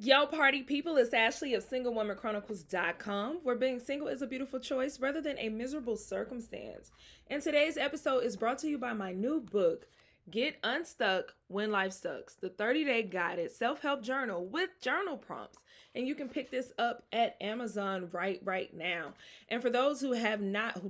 Yo, party people, it's Ashley of SingleWomanChronicles.com, where being single is a beautiful choice rather than a miserable circumstance. And today's episode is brought to you by my new book, Get Unstuck When Life Sucks, the 30-day guided self-help journal with journal prompts. And you can pick this up at Amazon right now. And for those who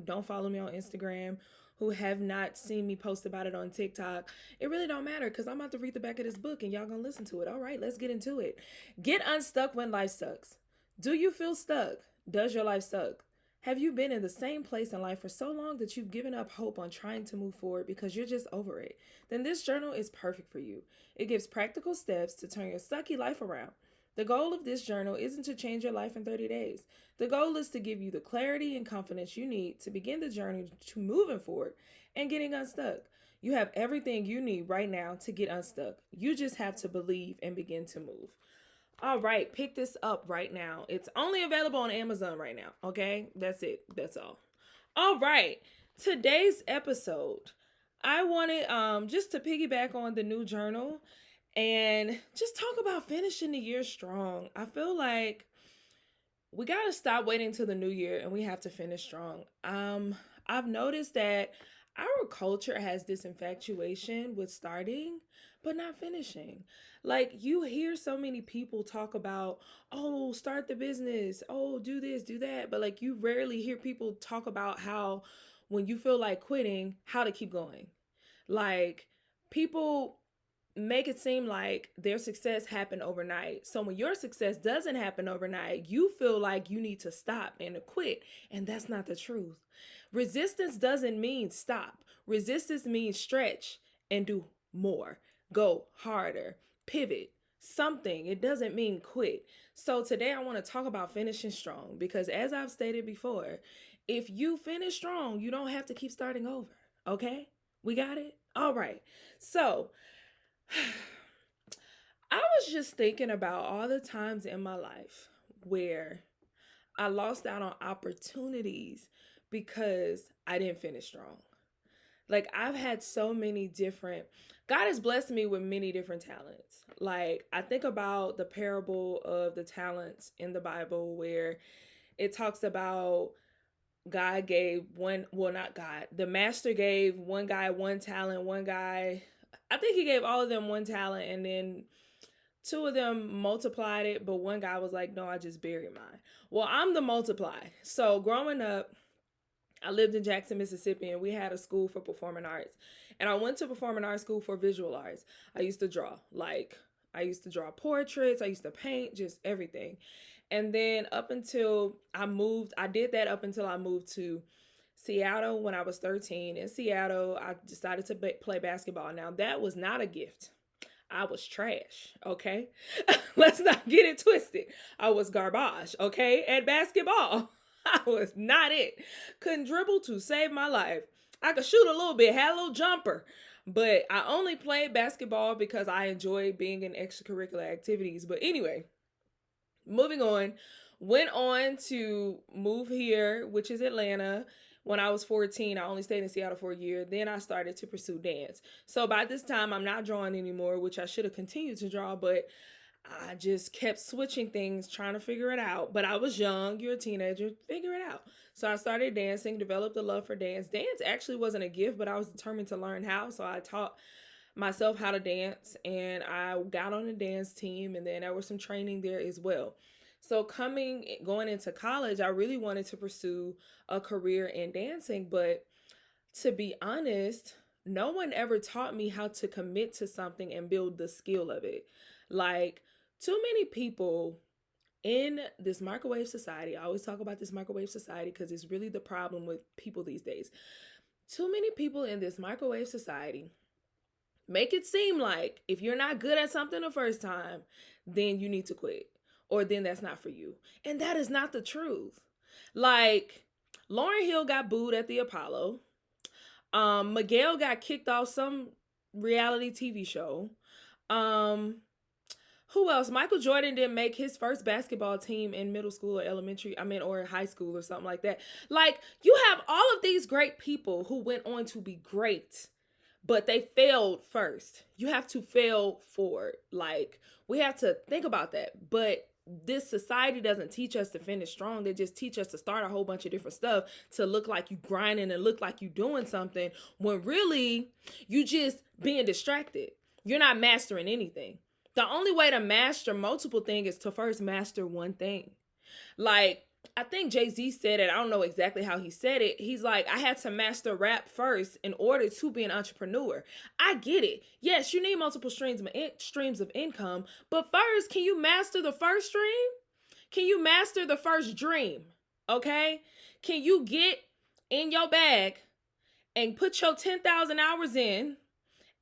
don't follow me on Instagram, who have not seen me post about it on TikTok, it really don't matter because I'm about to read the back of this book and y'all gonna listen to it. All right, let's get into it. Get unstuck when life sucks. Do you feel stuck? Does your life suck? Have you been in the same place in life for so long that you've given up hope on trying to move forward because you're just over it? Then this journal is perfect for you. It gives practical steps to turn your sucky life around. The goal of this journal isn't to change your life in 30 days. The goal is to give you the clarity and confidence you need to begin the journey to moving forward and getting unstuck. You have everything you need right now to get unstuck. You just have to believe and begin to move. All right, pick this up right now. It's only available on Amazon right now, okay? That's it. That's all. All right, today's episode, I wanted just to piggyback on the new journal and just talk about finishing the year strong. I feel like we got to stop waiting till the new year and we have to finish strong. I've noticed that our culture has this infatuation with starting but not finishing. Like you hear so many people talk about, "Oh, start the business. Oh, do this, do that." But like you rarely hear people talk about how when you feel like quitting, how to keep going. Like people make it seem like their success happened overnight. So when your success doesn't happen overnight, you feel like you need to stop and to quit. And that's not the truth. Resistance doesn't mean stop. Resistance means stretch and do more. Go harder. Pivot. Something. It doesn't mean quit. So today I want to talk about finishing strong because as I've stated before, if you finish strong, you don't have to keep starting over. Okay? We got it? All right. So, I was just thinking about all the times in my life where I lost out on opportunities because I didn't finish strong. Like I've had so many different God has blessed me with many different talents. Like I think about the parable of the talents in the Bible where it talks about God gave one, well, not God, the master gave one guy one talent, one guy, I think he gave all of them one talent, and then two of them multiplied it, but one guy was like, no, I just buried mine. Well, I'm the multiply. So growing up, I lived in Jackson, Mississippi, and we had a school for performing arts. And I went to performing arts school for visual arts. I used to draw, like, I used to draw portraits, I used to paint, just everything. And then up until I moved, I did that up until I moved to Seattle when I was 13. In Seattle, I decided to play basketball. Now, that was not a gift. I was trash, okay? Let's not get it twisted. I was garbage, okay, at basketball. I was not it. Couldn't dribble to save my life. I could shoot a little bit, had a little jumper, but I only played basketball because I enjoyed being in extracurricular activities. But anyway, moving on, went on to move here, which is Atlanta. When I was 14, I only stayed in Seattle for a year. Then I started to pursue dance. So by this time, I'm not drawing anymore, which I should have continued to draw, but I just kept switching things, trying to figure it out. But I was young, you're a teenager, figure it out. So I started dancing, developed a love for dance. Dance actually wasn't a gift, but I was determined to learn how. So I taught myself how to dance and I got on a dance team, and then there was some training there as well. So going into college, I really wanted to pursue a career in dancing, but to be honest, no one ever taught me how to commit to something and build the skill of it. Like too many people in this microwave society, I always talk about this microwave society because it's really the problem with people these days. Too many people in this microwave society make it seem like if you're not good at something the first time, then you need to quit or then that's not for you. And that is not the truth. Like Lauryn Hill got booed at the Apollo. Miguel got kicked off some reality TV show. Who else? Michael Jordan didn't make his first basketball team in middle school or or high school or something like that. Like, you have all of these great people who went on to be great, but they failed first. You have to fail forward. Like, we have to think about that. But this society doesn't teach us to finish strong. They just teach us to start a whole bunch of different stuff to look like you grinding and look like you doing something, when really you just being distracted. You're not mastering anything. The only way to master multiple things is to first master one thing. Like, I think Jay-Z said it. I don't know exactly how he said it. He's like, I had to master rap first in order to be an entrepreneur. I get it. Yes, you need multiple streams of income, but first, can you master the first stream? Can you master the first dream? Okay? Can you get in your bag and put your 10,000 hours in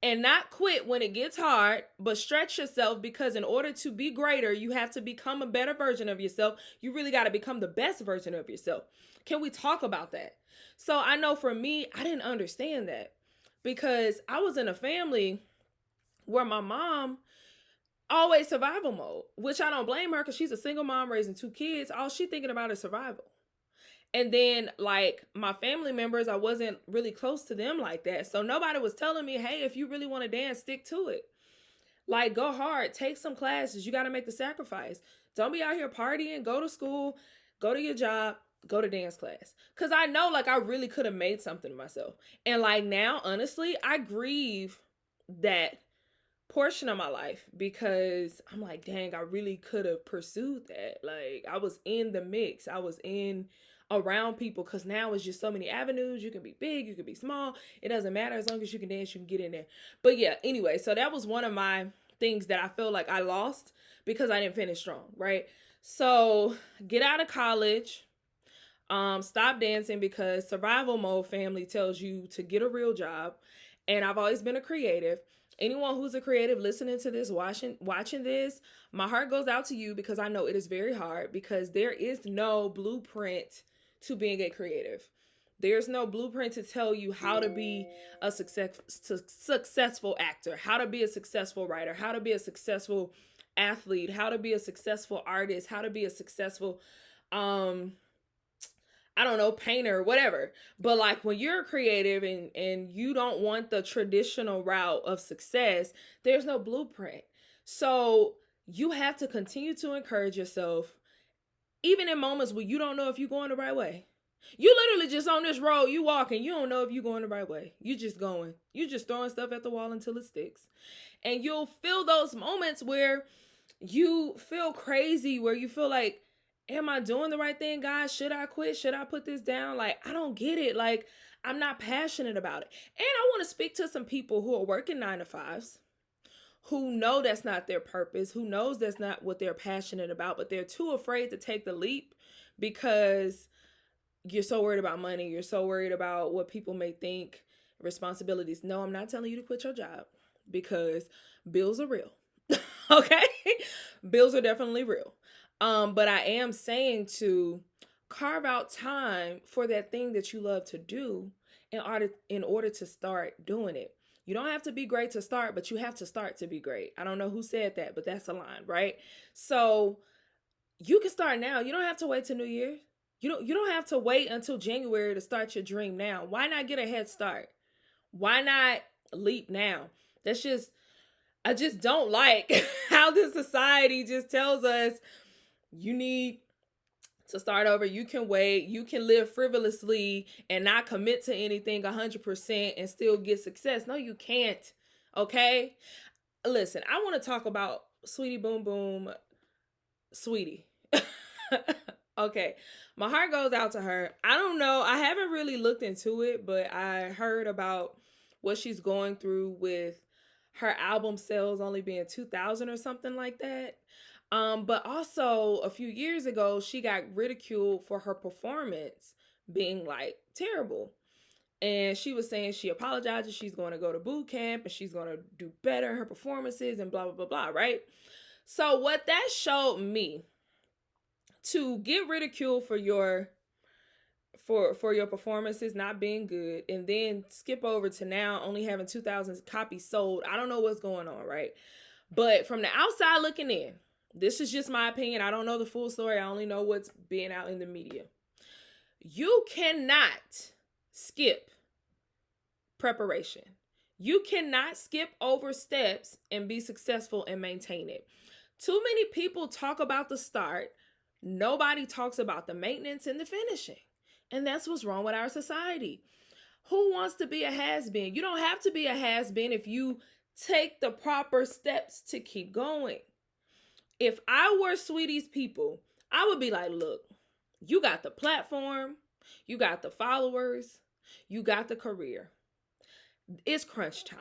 and not quit when it gets hard, but stretch yourself, because in order to be greater, you have to become a better version of yourself. You really got to become the best version of yourself. Can we talk about that? So I know for me, I didn't understand that, because I was in a family where my mom always survival mode, which I don't blame her, because she's a single mom raising two kids. All she thinking about is survival. And then, like, my family members, I wasn't really close to them like that. So nobody was telling me, hey, if you really want to dance, stick to it. Like, go hard, take some classes. You got to make the sacrifice. Don't be out here partying, go to school, go to your job, go to dance class. Because I know, like, I really could have made something of myself. And, like, now, honestly, I grieve that portion of my life, because I'm like, dang, I really could have pursued that. Like, I was in the mix. I was in around people, because now it's just so many avenues. You can be big, you can be small. It doesn't matter. As long as you can dance, you can get in there. But yeah, anyway, so that was one of my things that I feel like I lost because I didn't finish strong, right? So get out of college, stop dancing, because survival mode family tells you to get a real job. And I've always been a creative. Anyone who's a creative listening to this, watching this, my heart goes out to you, because I know it is very hard, because there is no blueprint to being a creative. There's no blueprint to tell you how to be a successful actor, how to be a successful writer, how to be a successful athlete, how to be a successful artist, how to be a successful I don't know, painter, whatever. But like, when you're creative and you don't want the traditional route of success, there's no blueprint. So you have to continue to encourage yourself, even in moments where you don't know if you're going the right way. You literally just on this road, you walking, you don't know if you're going the right way. You just going. You just throwing stuff at the wall until it sticks. And you'll feel those moments where you feel crazy, where you feel like, am I doing the right thing, guys? Should I quit? Should I put this down? Like, I don't get it. Like, I'm not passionate about it. And I want to speak to some people who are working 9 to 5s, who know that's not their purpose, who knows that's not what they're passionate about, but they're too afraid to take the leap because you're so worried about money. You're so worried about what people may think, responsibilities. No, I'm not telling you to quit your job, because bills are real. Okay? Bills are definitely real. But I am saying to carve out time for that thing that you love to do in order to start doing it. You don't have to be great to start, but you have to start to be great. I don't know who said that, but that's a line, right? So you can start now. You don't have to wait till New Year. You don't have to wait until January to start your dream now. Why not get a head start? Why not leap now? I just don't like how this society just tells us you need to start over. You can wait. You can live frivolously and not commit to anything 100% and still get success. No, you can't. Okay? Listen, I want to talk about Sweetie Boom Boom, Sweetie. Okay. My heart goes out to her. I don't know. I haven't really looked into it, but I heard about what she's going through with her album sales only being 2,000 or something like that. But also a few years ago, she got ridiculed for her performance being like terrible. And she was saying she apologizes, she's going to go to boot camp and she's going to do better in her performances and blah, blah, blah, blah, right? So what that showed me, to get ridiculed for your performances not being good, and then skip over to now only having 2,000 copies sold. I don't know what's going on, right? But from the outside looking in, this is just my opinion. I don't know the full story. I only know what's being out in the media. You cannot skip preparation. You cannot skip over steps and be successful and maintain it. Too many people talk about the start. Nobody talks about the maintenance and the finishing. And that's what's wrong with our society. Who wants to be a has been? You don't have to be a has been if you take the proper steps to keep going. If I were Sweetie's people, I would be like, look, you got the platform, you got the followers, you got the career. It's crunch time.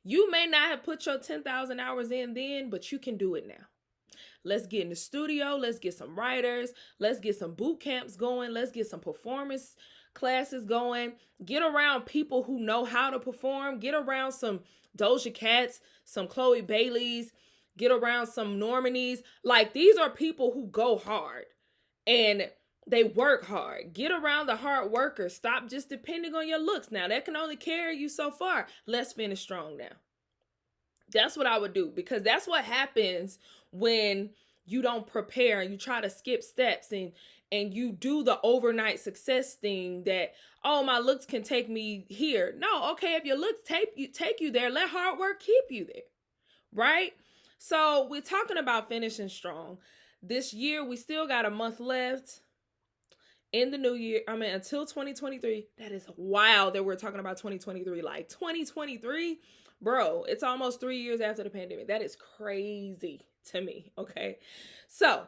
You may not have put your 10,000 hours in then, but you can do it now. Let's get in the studio. Let's get some writers. Let's get some boot camps going. Let's get some performance classes going. Get around people who know how to perform. Get around some Doja Cats, some Chloe Baileys. Get around some Normanies. Like, these are people who go hard and they work hard. Get around the hard workers. Stop just depending on your looks. Now, that can only carry you so far. Let's finish strong now. That's what I would do, because that's what happens when you don't prepare and you try to skip steps and you do the overnight success thing that, oh, my looks can take me here. No, okay, if your looks take you there, let hard work keep you there, right? So we're talking about finishing strong. This year, we still got a month left in the new year. I mean, until 2023. That is wild that we're talking about 2023. Like, 2023, bro, it's almost 3 years after the pandemic. That is crazy to me, okay? So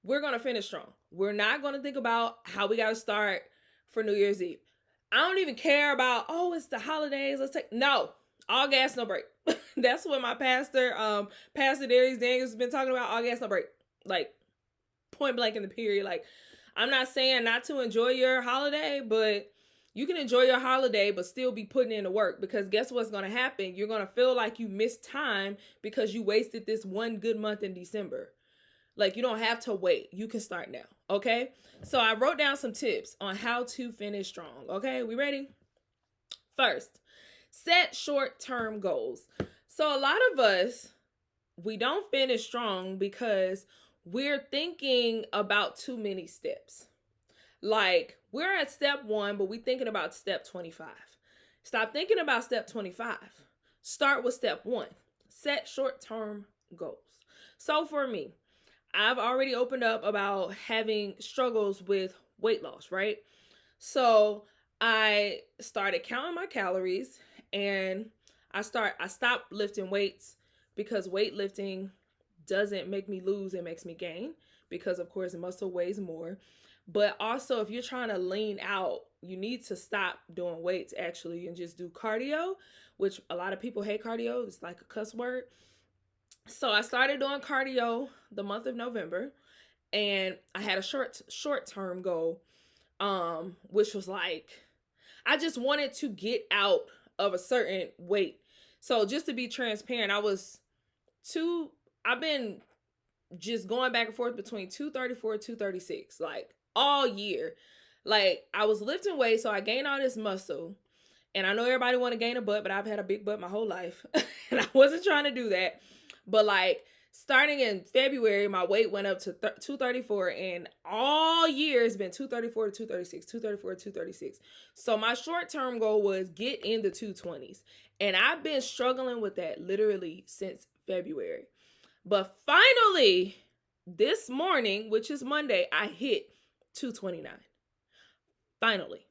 we're going to finish strong. We're not going to think about how we got to start for New Year's Eve. I don't even care about, oh, it's the holidays. No, all gas, no break. That's what my pastor, Pastor Darius Daniels, has been talking about, all gas, no break. Like, point blank in the period. Like, I'm not saying not to enjoy your holiday, but you can enjoy your holiday but still be putting in the work, because guess what's going to happen? You're going to feel like you missed time because you wasted this one good month in December. Like, you don't have to wait. You can start now, okay? So I wrote down some tips on how to finish strong, okay? We ready? First, set short-term goals. So a lot of us, we don't finish strong because we're thinking about too many steps. Like, we're at step 1, but we're thinking about step 25. Stop thinking about step 25. Start with step 1. Set short-term goals. So for me, I've already opened up about having struggles with weight loss, right? So I started counting my calories, and I stopped lifting weights because weightlifting doesn't make me lose, it makes me gain, because of course muscle weighs more. But also, if you're trying to lean out, you need to stop doing weights actually and just do cardio, which a lot of people hate cardio. It's like a cuss word. So I started doing cardio the month of November, and I had a short-term goal, which was like, I just wanted to get out of a certain weight. So just to be transparent, I've been just going back and forth between 234 and 236, like all year. Like, I was lifting weights, so I gained all this muscle. And I know everybody want to gain a butt, but I've had a big butt my whole life. And I wasn't trying to do that. But like, starting in February, my weight went up to 234, and all year it's been 234 to 236, 234 to 236. So my short-term goal was get in the 220s. And I've been struggling with that literally since February. But finally, this morning, which is Monday, I hit 229. Finally.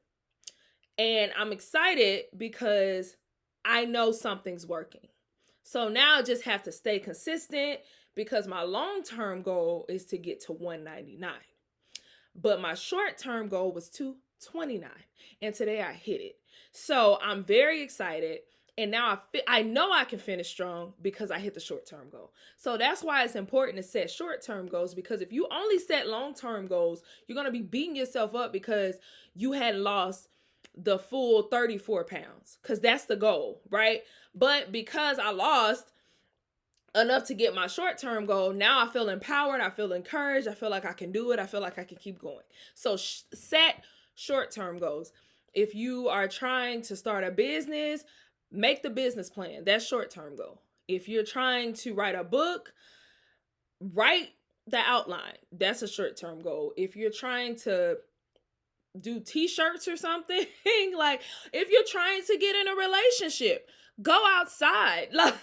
And I'm excited because I know something's working. So now I just have to stay consistent, because my long-term goal is to get to 199. But my short-term goal was 229. And today I hit it. So I'm very excited. And now I know I can finish strong because I hit the short-term goal. So that's why it's important to set short-term goals, because if you only set long-term goals, you're going to be beating yourself up because you hadn't lost the full 34 pounds, because that's the goal, right? But because I lost enough to get my short-term goal, now I feel empowered, I feel encouraged, I feel like I can do it, I feel like I can keep going. So set short-term goals. If you are trying to start a business, make the business plan. That's short-term goal. If you're trying to write a book, write the outline. That's a short-term goal. If you're trying to do t-shirts or something. Like, if you're trying to get in a relationship, go outside. Like,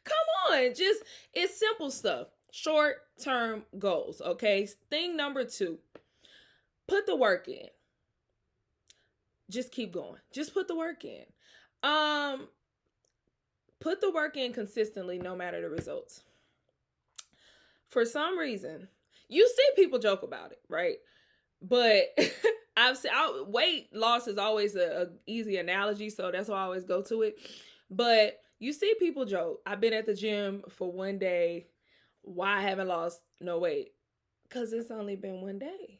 come on. Just, it's simple stuff. Short term goals. Okay. Thing number 2, put the work in. Just keep going. Just put the work in. Um, Put the work in consistently, no matter the results. For some reason, you see people joke about it, right? But I've seen weight loss is always a easy analogy, so that's why I always go to it. But you see people joke. I've been at the gym for one day. Why I haven't lost no weight? Because it's only been one day.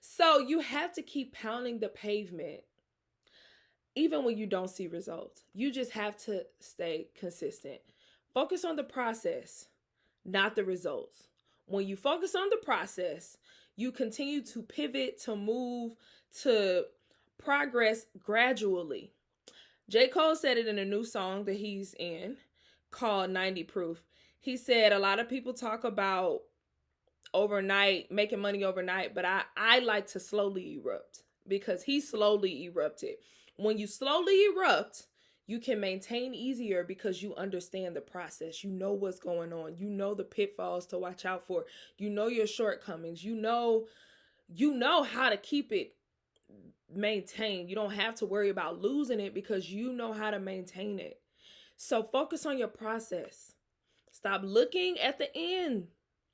So you have to keep pounding the pavement even when you don't see results. You just have to stay consistent. Focus on the process, not the results. When you focus on the process, you continue to pivot, to move, to progress gradually. J. Cole said it in a new song that he's in called 90 Proof. He said a lot of people talk about overnight, making money overnight, but I like to slowly erupt, because he slowly erupted. When you slowly erupt, you can maintain easier because you understand the process. You know what's going on. You know the pitfalls to watch out for. You know your shortcomings. You know how to keep it maintained. You don't have to worry about losing it because you know how to maintain it. So focus on your process. Stop looking at the end.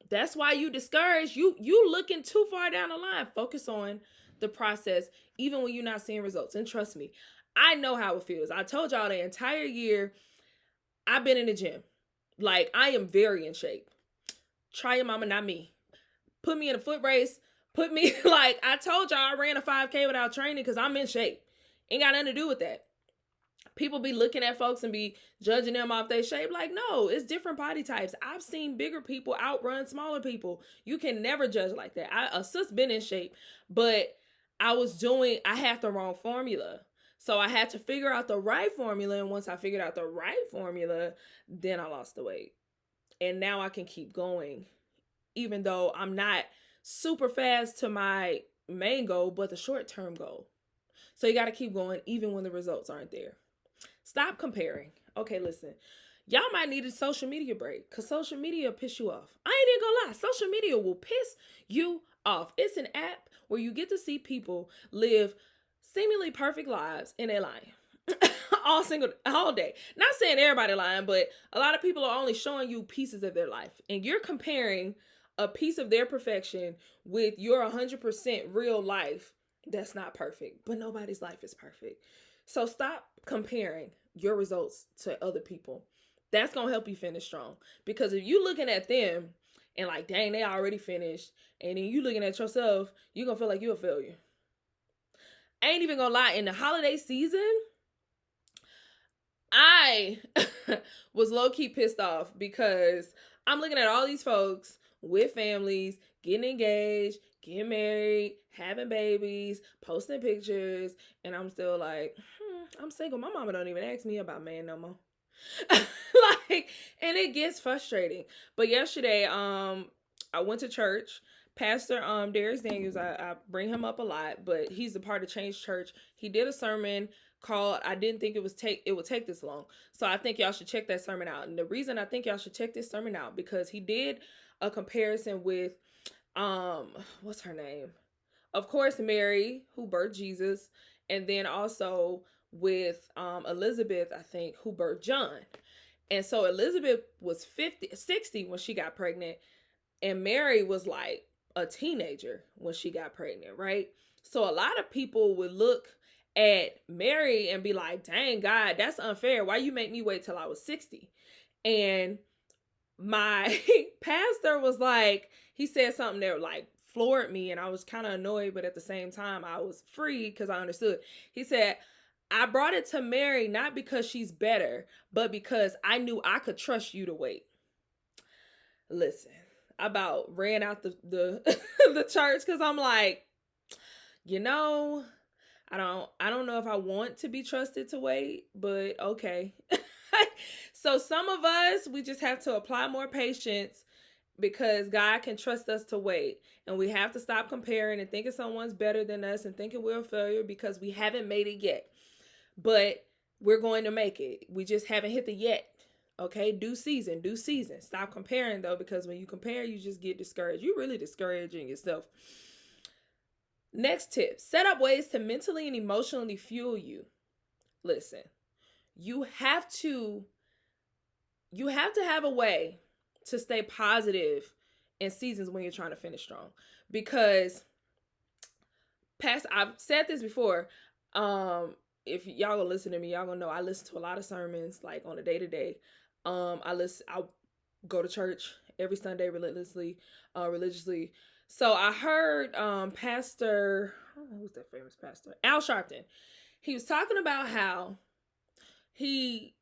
That's why you discouraged. You looking too far down the line. Focus on the process, even when you're not seeing results. And trust me, I know how it feels. I told y'all the entire year I've been in the gym. Like, I am very in shape. Try your mama, not me. Put me in a foot race. Put me, like, I told y'all I ran a 5K without training because I'm in shape. Ain't got nothing to do with that. People be looking at folks and be judging them off their shape. Like, no, it's different body types. I've seen bigger people outrun smaller people. You can never judge like that. A sis been in shape, but I had the wrong formula. So I had to figure out the right formula. And once I figured out the right formula, then I lost the weight. And now I can keep going, even though I'm not super fast to my main goal, but the short-term goal. So you got to keep going even when the results aren't there. Stop comparing. Okay, listen. Y'all might need a social media break because social media will piss you off. I ain't even gonna lie. Social media will piss you off. It's an app where you get to see people live seemingly perfect lives and they're lying. all day. Not saying everybody lying, but a lot of people are only showing you pieces of their life. And you're comparing a piece of their perfection with your 100% real life that's not perfect. But nobody's life is perfect. So stop comparing your results to other people. That's going to help you finish strong. Because if you looking at them and like, dang, they already finished, and then you looking at yourself, you're going to feel like you're a failure. I ain't even going to lie. In the holiday season, I was low-key pissed off because I'm looking at all these folks with families, getting engaged, getting married, having babies, posting pictures, and I'm still like, I'm single. My mama don't even ask me about man no more. Like, and it gets frustrating. But yesterday, I went to church. Pastor Darius Daniels, I bring him up a lot, but he's a part of Change Church. He did a sermon called I didn't think it would take this long. So I think y'all should check that sermon out. And the reason I think y'all should check this sermon out, because he did a comparison with what's her name? Of course, Mary, who birthed Jesus, and then also with Elizabeth, I think, who birthed John. And so Elizabeth was 60 when she got pregnant, and Mary was like a teenager when she got pregnant, right? So a lot of people would look at Mary and be like, dang, God, that's unfair. Why you make me wait till I was 60? And my pastor was like, he said something that like floored me, and I was kind of annoyed, but at the same time, I was free because I understood. He said, I brought it to Mary not because she's better, but because I knew I could trust you to wait. Listen, I about ran out the the church because I'm like, I don't know if I want to be trusted to wait, but okay. So some of us, we just have to apply more patience because God can trust us to wait. And we have to stop comparing and thinking someone's better than us and thinking we're a failure because we haven't made it yet. But we're going to make it. We just haven't hit the yet. Okay, due season, due season. Stop comparing though, because when you compare, you just get discouraged. You're really discouraging yourself. Next tip, set up ways to mentally and emotionally fuel you. Listen, you have to have a way to stay positive in seasons when you're trying to finish strong. Because I've said this before. If y'all gonna listen to me, y'all gonna know I listen to a lot of sermons like on a day-to-day. I go to church every Sunday religiously. So I heard Pastor, who's that famous pastor? Al Sharpton. He was talking about how he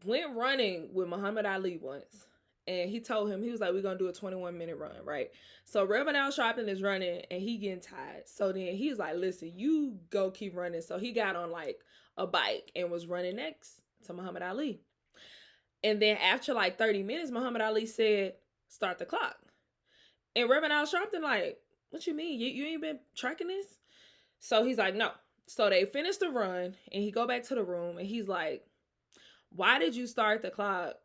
went running with Muhammad Ali once. And he told him, he was like, we're going to do a 21-minute run, right? So Reverend Al Sharpton is running and he getting tired. So then he was like, listen, you go keep running. So he got on like a bike and was running next to Muhammad Ali. And then after like 30 minutes, Muhammad Ali said, start the clock. And Reverend Al Sharpton like, what you mean? You ain't been tracking this? So he's like, no. So they finished the run and he go back to the room and he's like, why did you start the clock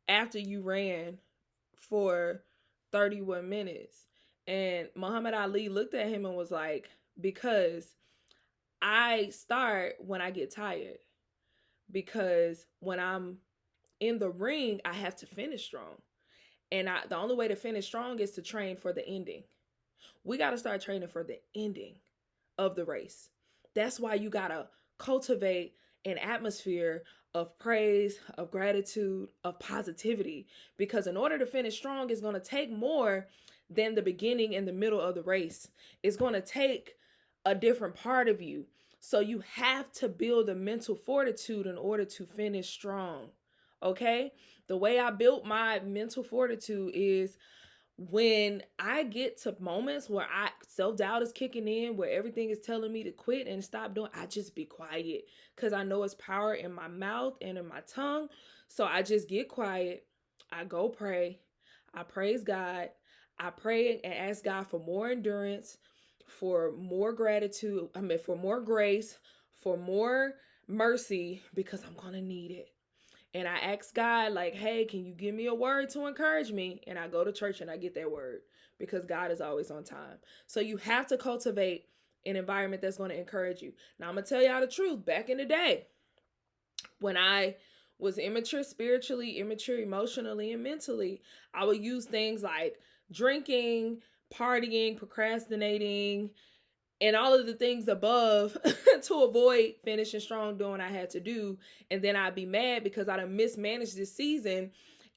after you ran for 31 minutes? And Muhammad Ali looked at him and was like, because I start when I get tired. Because when I'm in the ring, I have to finish strong. And the only way to finish strong is to train for the ending. We got to start training for the ending of the race. That's why you got to cultivate an atmosphere of praise, of gratitude, of positivity. Because in order to finish strong, it's going to take more than the beginning and the middle of the race. It's going to take a different part of you. So you have to build a mental fortitude in order to finish strong. Okay? The way I built my mental fortitude is when I get to moments where self-doubt is kicking in, where everything is telling me to quit and stop doing, I just be quiet because I know it's power in my mouth and in my tongue. So I just get quiet. I go pray. I praise God. I pray and ask God for more endurance, for more gratitude, for more grace, for more mercy, because I'm going to need it. And I ask God, like, hey, can you give me a word to encourage me? And I go to church and I get that word because God is always on time. So you have to cultivate an environment that's going to encourage you. Now, I'm going to tell y'all the truth. Back in the day, when I was immature spiritually, immature emotionally, and mentally, I would use things like drinking, partying, procrastinating, and all of the things above to avoid finishing strong doing what I had to do. And then I'd be mad because I done mismanaged this season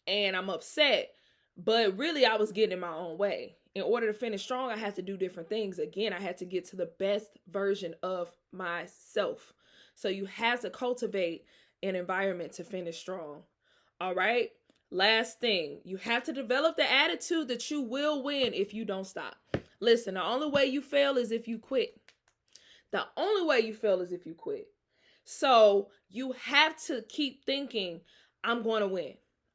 and I'm upset. But really, I was getting in my own way. In order to finish strong, I had to do different things. Again, I had to get to the best version of myself. So you have to cultivate an environment to finish strong. All right? Last thing, you have to develop the attitude that you will win if you don't stop. Listen, the only way you fail is if you quit. The only way you fail is if you quit. So you have to keep thinking, I'm going to win.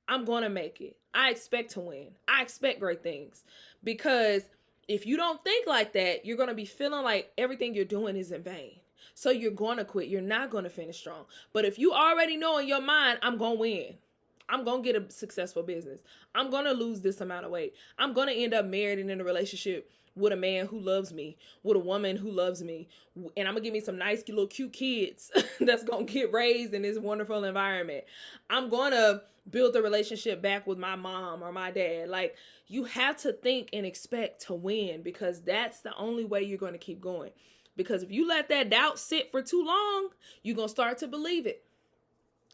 I'm going to make it. I expect to win. I expect great things. Because if you don't think like that, you're going to be feeling like everything you're doing is in vain. So you're going to quit. You're not going to finish strong. But if you already know in your mind, I'm going to win. I'm going to get a successful business. I'm going to lose this amount of weight. I'm going to end up married and in a relationship with a man who loves me, with a woman who loves me. And I'm going to give me some nice little cute kids that's going to get raised in this wonderful environment. I'm going to build the relationship back with my mom or my dad. Like, you have to think and expect to win because that's the only way you're going to keep going. Because if you let that doubt sit for too long, you're going to start to believe it.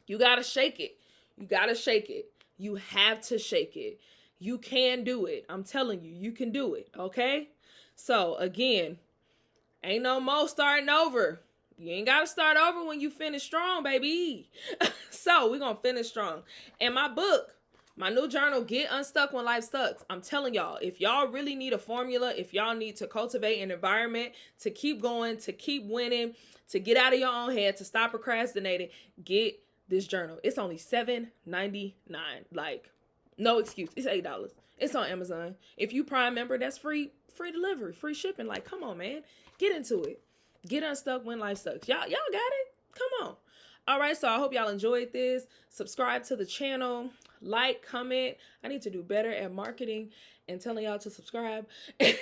You got to shake it. You got to shake it. You have to shake it. You can do it. I'm telling you, you can do it. Okay? So again, ain't no more starting over. You ain't got to start over when you finish strong, baby. So we're going to finish strong. And my book, my new journal, Get Unstuck When Life Sucks. I'm telling y'all, if y'all really need a formula, if y'all need to cultivate an environment to keep going, to keep winning, to get out of your own head, to stop procrastinating, get this journal. It's only $7.99. Like, No excuse. It's $8. It's on Amazon. If you Prime member, that's free delivery, free shipping. Like, come on, man. Get into it. Get unstuck when life sucks. Y'all got it? Come on. All right, so I hope y'all enjoyed this. Subscribe to the channel, like, comment. I need to do better at marketing and telling y'all to subscribe and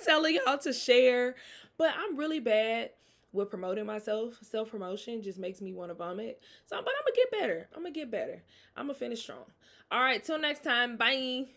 telling y'all to share. But I'm really bad with promoting myself. Self-promotion just makes me want to vomit. So, but I'm going to get better. I'm going to finish strong. All right, till next time. Bye.